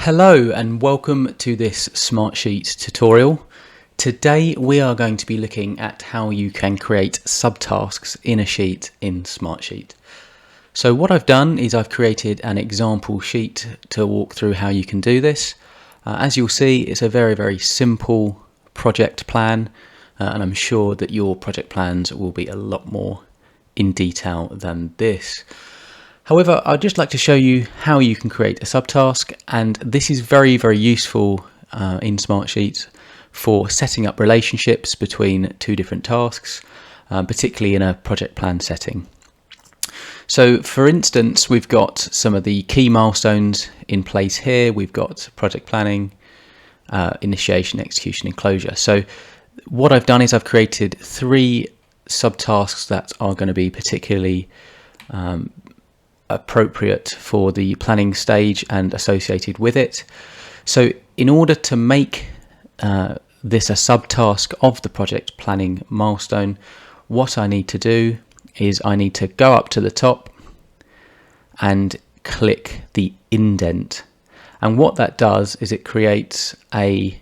Hello and welcome to this Smartsheet tutorial. Today we are going to be looking at how you can create subtasks in a sheet in Smartsheet. So what I've done is I've created an example sheet to walk through how you can do this. As you'll see, it's a very simple project plan, and I'm sure that your project plans will be a lot more in detail than this. However, I'd just like to show you how you can create a subtask, and this is very useful in Smartsheet for setting up relationships between two different tasks, particularly in a project plan setting. So for instance, we've got some of the key milestones in place here. We've got project planning, initiation, execution and closure. So what I've done is I've created 3 subtasks that are going to be particularly appropriate for the planning stage and associated with it. So in order to make this a subtask of the project planning milestone, what I need to do is I need to go up to the top and click the indent, and what that does is it creates a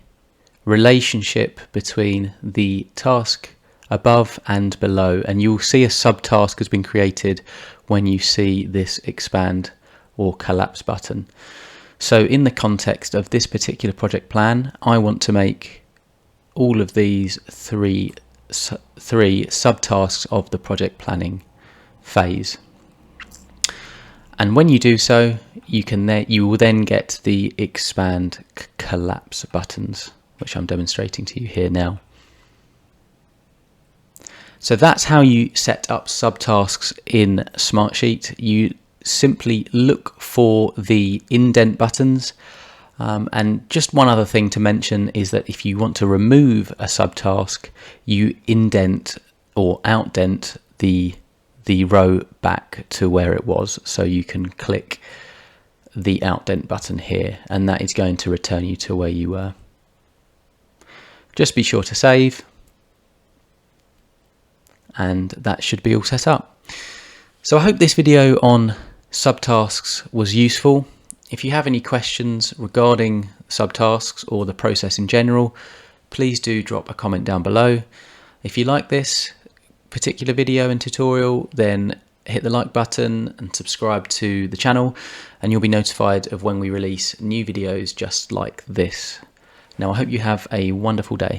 relationship between the task above and below, and you'll see a subtask has been created when you see this expand or collapse button. So in the context of this particular project plan, I want to make all of these three subtasks of the project planning phase. And when you do so, you will then get the expand collapse buttons, which I'm demonstrating to you here now. So that's how you set up subtasks in Smartsheet. You simply look for the indent buttons. And just one other thing to mention is that if you want to remove a subtask, you indent or outdent the row back to where it was. So you can click the outdent button here, and that is going to return you to where you were. Just be sure to save, and that should be all set up. So I hope this video on subtasks was useful. If you have any questions regarding subtasks or the process in general, please do drop a comment down below. If you like this particular video and tutorial, then hit the like button and subscribe to the channel, and you'll be notified of when we release new videos just like this. Now I hope you have a wonderful day.